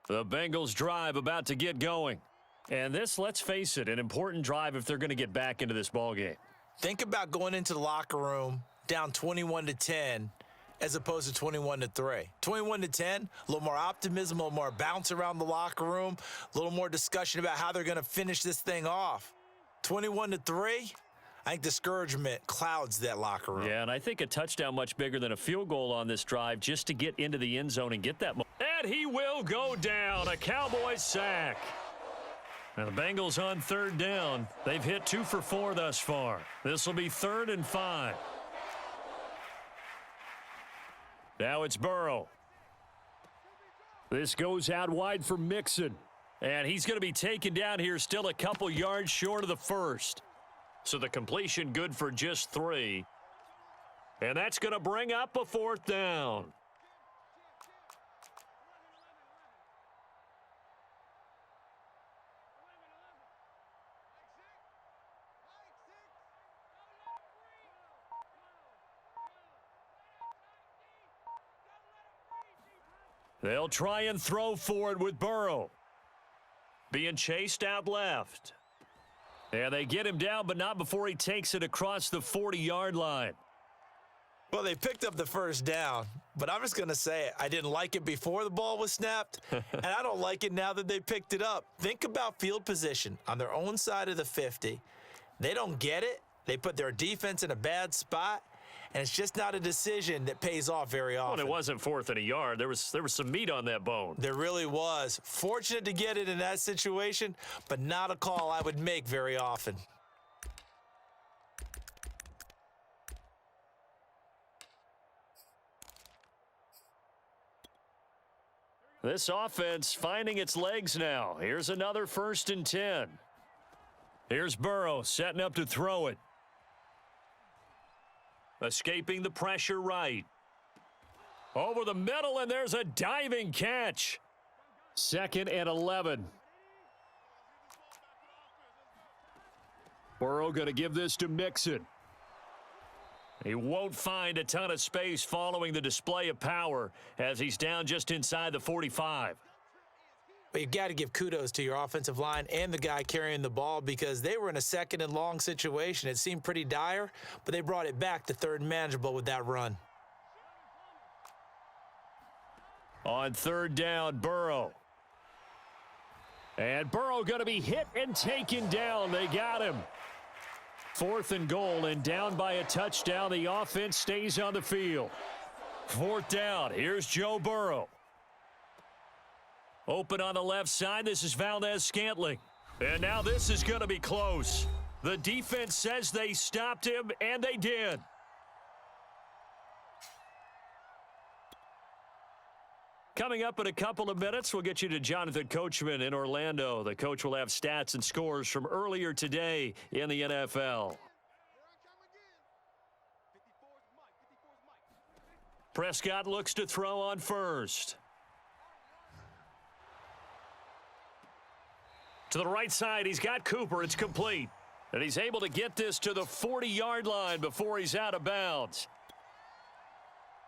The Bengals drive about to get going. And this, let's face it, an important drive if they're going to get back into this ballgame. Think about going into the locker room down 21-10 as opposed to 21-3. 21-10, a little more optimism, a little more bounce around the locker room, a little more discussion about how they're going to finish this thing off. 21-3, I think discouragement clouds that locker room. Yeah, and I think a touchdown much bigger than a field goal on this drive just to get into the end zone and get that. And he will go down, a Cowboys sack. Now the Bengals on third down. They've hit 2 for 4 thus far. This will be 3rd and 5. Now it's Burrow. This goes out wide for Mixon. And he's going to be taken down here still a couple yards short of the first. So the completion good for just 3. And that's going to bring up a 4th down. They'll try and throw for it with Burrow. Being chased out left. And they get him down, but not before he takes it across the 40-yard line. Well, they picked up the first down, but I'm just going to say I didn't like it before the ball was snapped, and I don't like it now that they picked it up. Think about field position on their own side of the 50. They don't get it. They put their defense in a bad spot, and it's just not a decision that pays off very often. Well, it wasn't 4th and a yard. There was some meat on that bone. There really was. Fortunate to get it in that situation, but not a call I would make very often. This offense finding its legs now. Here's another 1st and 10. Here's Burrow setting up to throw it. Escaping the pressure right. Over the middle, and there's a diving catch. 2nd and 11. Burrow going to give this to Mixon. He won't find a ton of space following the display of power as he's down just inside the 45. But you've got to give kudos to your offensive line and the guy carrying the ball because they were in a 2nd and long situation. It seemed pretty dire, but they brought it back to 3rd and manageable with that run. On 3rd down, Burrow. And Burrow going to be hit and taken down. They got him. 4th and goal, and down by a touchdown. The offense stays on the field. 4th down. Here's Joe Burrow. Open on the left side. This is Valdez-Scantling. And now this is going to be close. The defense says they stopped him, and they did. Coming up in a couple of minutes, we'll get you to Jonathan Coachman in Orlando. The coach will have stats and scores from earlier today in the NFL. Prescott looks to throw on first. To the right side, he's got Cooper. It's complete. And he's able to get this to the 40-yard line before he's out of bounds.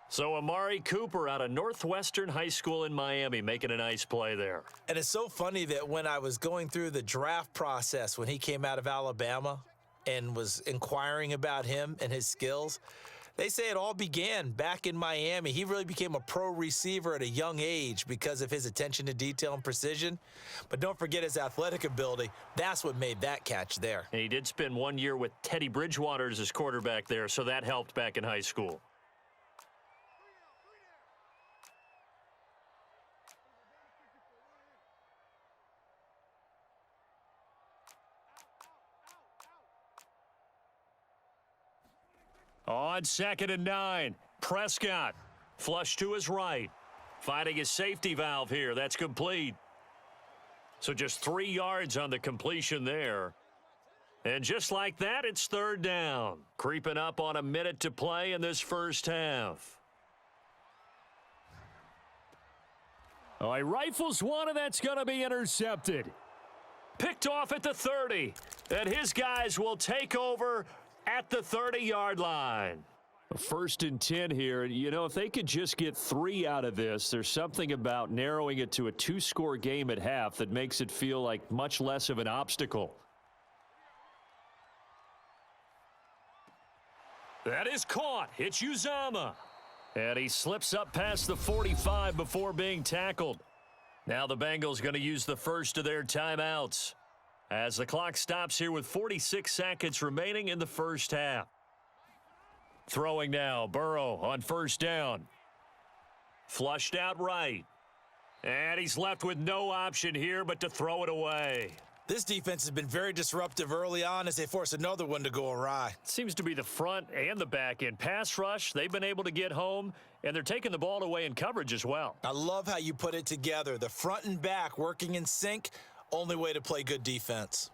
So Amari Cooper out of Northwestern High School in Miami making a nice play there. And it's so funny that when I was going through the draft process when he came out of Alabama and was inquiring about him and his skills, they say it all began back in Miami. He really became a pro receiver at a young age because of his attention to detail and precision. But don't forget his athletic ability. That's what made that catch there. And he did spend 1 year with Teddy Bridgewater as his quarterback there, so that helped back in high school. On 2nd and 9, Prescott flush to his right. Finding his safety valve here. That's complete. So just 3 yards on the completion there. And just like that, it's 3rd down. Creeping up on a minute to play in this first half. Oh, he rifles one, and that's going to be intercepted. Picked off at the 30. And his guys will take over at the 30-yard line. First and 10 here. You know, if they could just get 3 out of this, there's something about narrowing it to a 2-score game at half that makes it feel like much less of an obstacle. That is caught. It's Uzama. And he slips up past the 45 before being tackled. Now the Bengals going to use the first of their timeouts as the clock stops here with 46 seconds remaining in the first half. Throwing now, Burrow on first down. Flushed out right. And he's left with no option here but to throw it away. This defense has been very disruptive early on as they force another one to go awry. Seems to be the front and the back end. Pass rush, they've been able to get home, and they're taking the ball away in coverage as well. I love how you put it together. The front and back working in sync, only way to play good defense.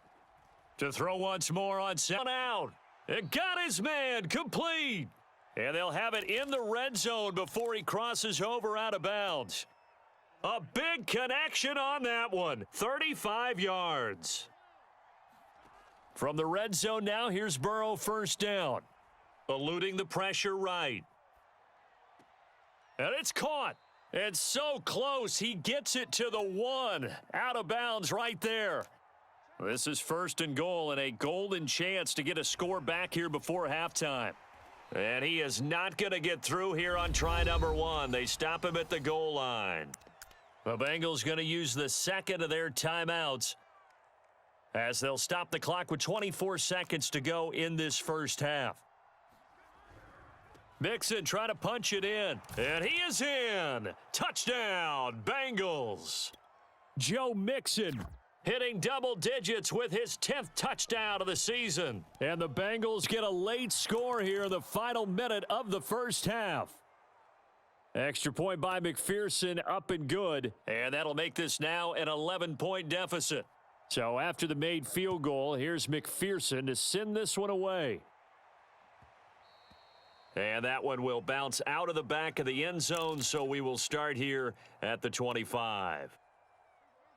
To throw once more on second out. It got his man complete. And they'll have it in the red zone before he crosses over out of bounds. A big connection on that one. 35 yards. From the red zone now, here's Burrow first down. Eluding the pressure right. And it's caught. And so close, he gets it to the 1. Out of bounds right there. This is first and goal and a golden chance to get a score back here before halftime. And he is not going to get through here on try number 1. They stop him at the goal line. The Bengals going to use the second of their timeouts as they'll stop the clock with 24 seconds to go in this first half. Mixon trying to punch it in, and he is in. Touchdown, Bengals. Joe Mixon hitting double digits with his 10th touchdown of the season. And the Bengals get a late score here in the final minute of the first half. Extra point by McPherson, up and good. And that'll make this now an 11-point deficit. So after the made field goal, here's McPherson to send this one away. And that one will bounce out of the back of the end zone, so we will start here at the 25.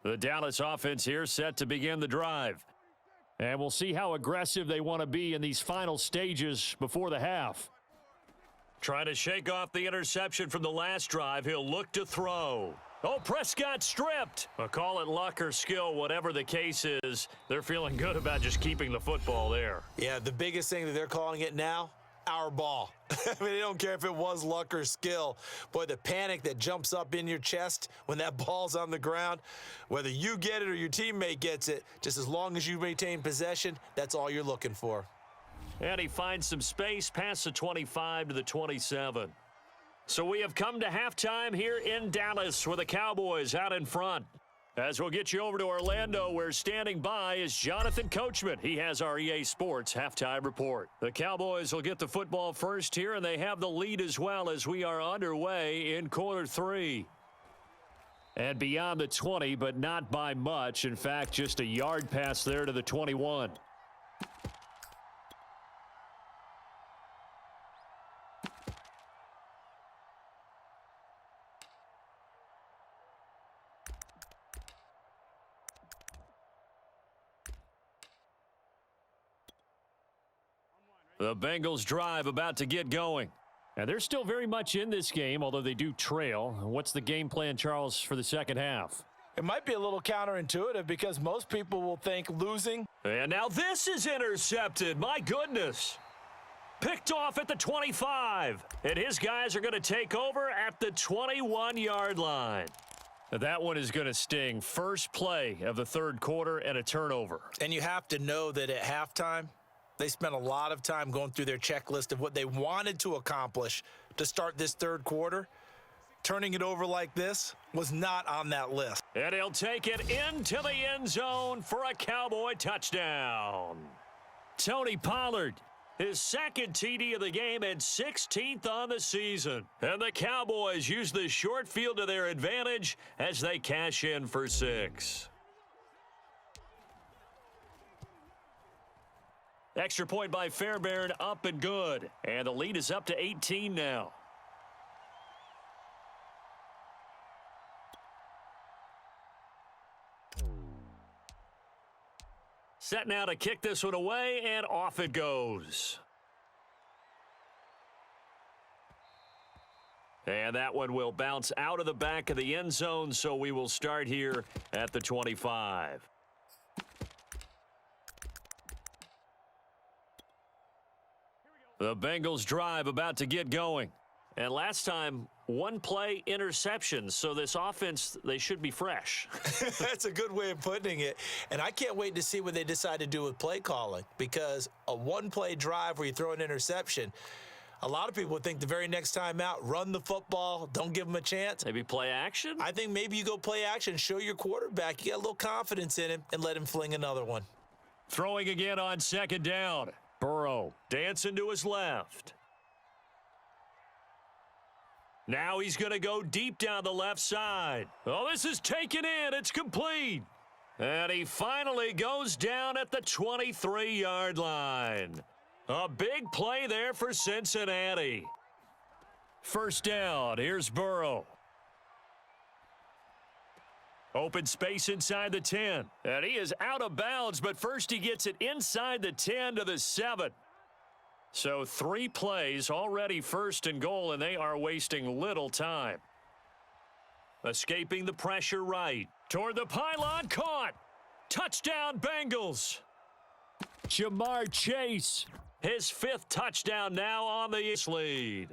The Dallas offense here set to begin the drive. And we'll see how aggressive they want to be in these final stages before the half. Trying to shake off the interception from the last drive. He'll look to throw. Oh, Prescott stripped. Call it luck or skill, whatever the case is. They're feeling good about just keeping the football there. Yeah, the biggest thing that they're calling it now, our ball. I mean, they don't care if it was luck or skill. Boy, the panic that jumps up in your chest when that ball's on the ground, whether you get it or your teammate gets it, just as long as you maintain possession, that's all you're looking for. And he finds some space past the 25 to the 27. So we have come to halftime here in Dallas with the Cowboys out in front. As we'll get you over to Orlando, where standing by is Jonathan Coachman. He has our EA Sports halftime report. The Cowboys will get the football first here, and they have the lead as well as we are underway in quarter 3. And beyond the 20, but not by much. In fact, just a yard pass there to the 21. The Bengals drive about to get going. And they're still very much in this game, although they do trail. What's the game plan, Charles, for the second half? It might be a little counterintuitive because most people will think losing. And now this is intercepted. My goodness. Picked off at the 25. And his guys are going to take over at the 21-yard line. That one is going to sting. First play of the third quarter and a turnover. And you have to know that at halftime, they spent a lot of time going through their checklist of what they wanted to accomplish to start this third quarter. Turning it over like this was not on that list. And he'll take it into the end zone for a Cowboy touchdown. Tony Pollard, his second TD of the game and 16th on the season. And the Cowboys use the short field to their advantage as they cash in for 6. Extra point by Fairbairn, up and good. And the lead is up to 18 now. Set now to kick this one away, and off it goes. And that one will bounce out of the back of the end zone, so we will start here at the 25. The Bengals drive about to get going. And last time, one play interception, so this offense, they should be fresh. That's a good way of putting it. And I can't wait to see what they decide to do with play calling, because a one-play drive where you throw an interception, a lot of people would think the very next time out, run the football, don't give them a chance. Maybe play action? I think maybe you go play action, show your quarterback you got a little confidence in him, and let him fling another one. Throwing again on second down. Burrow dancing to his left. Now he's going to go deep down the left side. Oh, this is taken in. It's complete. And he finally goes down at the 23-yard line. A big play there for Cincinnati. First down. Here's Burrow. Open space inside the 10. And he is out of bounds, but first he gets it inside the 10 to the 7. So 3 plays already first and goal, and they are wasting little time. Escaping the pressure right. Toward the pylon, caught. Touchdown, Bengals. Jamar Chase, his 5th touchdown now on the lead.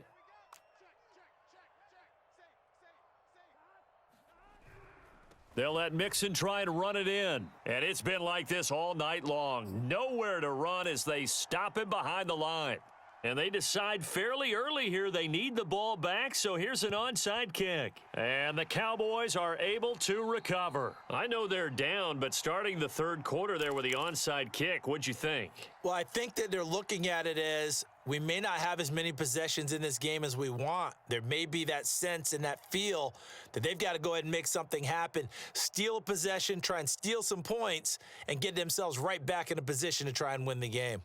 They'll let Mixon try and run it in. And it's been like this all night long. Nowhere to run as they stop him behind the line. And they decide fairly early here they need the ball back, so here's an onside kick. And the Cowboys are able to recover. I know they're down, but starting the third quarter there with the onside kick, what'd you think? Well, I think that they're looking at it as we may not have as many possessions in this game as we want. There may be that sense and that feel that they've got to go ahead and make something happen, steal a possession, try and steal some points, and get themselves right back in a position to try and win the game.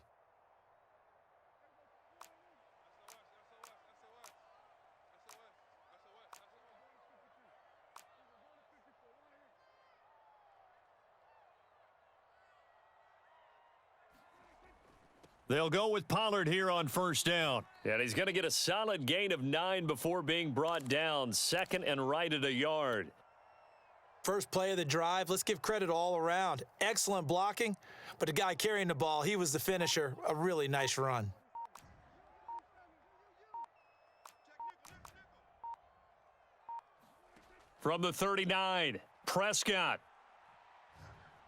They'll go with Pollard here on first down. And he's going to get a solid gain of 9 before being brought down. Second and right at a yard. First play of the drive, let's give credit all around. Excellent blocking, but the guy carrying the ball, he was the finisher. A really nice run. From the 39, Prescott.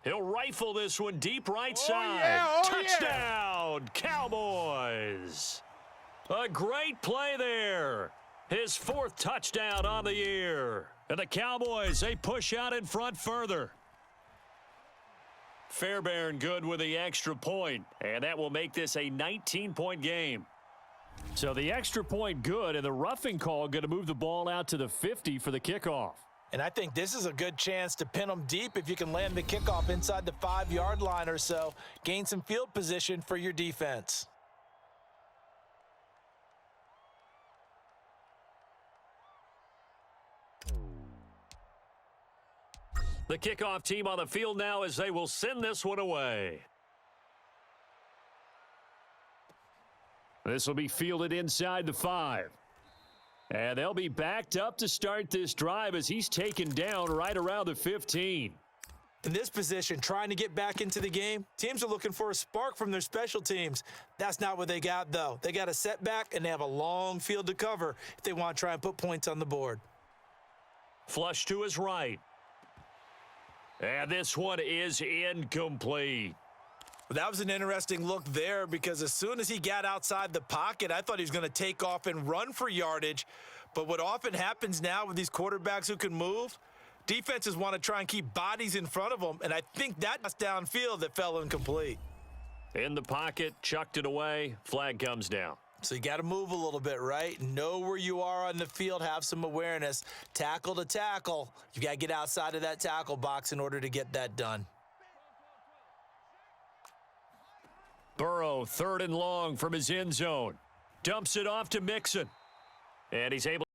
He'll rifle this one deep right side. Touchdown, Cowboys. A great play there. His 4th touchdown on the year. And the Cowboys, they push out in front further. Fairbairn good with the extra point, and that will make this a 19-point game. So the extra point good, and the roughing call going to move the ball out to the 50 for the kickoff. And I think this is a good chance to pin them deep if you can land the kickoff inside the 5-yard line or so. Gain some field position for your defense. The kickoff team on the field now as they will send this one away. This will be fielded inside the 5. And they'll be backed up to start this drive as he's taken down right around the 15. In this position, trying to get back into the game, teams are looking for a spark from their special teams. That's not what they got, though. They got a setback, and they have a long field to cover if they want to try and put points on the board. Flush to his right. And this one is incomplete. That was an interesting look there because as soon as he got outside the pocket, I thought he was going to take off and run for yardage. But what often happens now with these quarterbacks who can move, defenses want to try and keep bodies in front of them, and I think that's downfield that fell incomplete. In the pocket, chucked it away, flag comes down. So you got to move a little bit, right? Know where you are on the field, have some awareness. Tackle to tackle, you got to get outside of that tackle box in order to get that done. Burrow, 3rd and long from his end zone. Dumps it off to Mixon. And he's able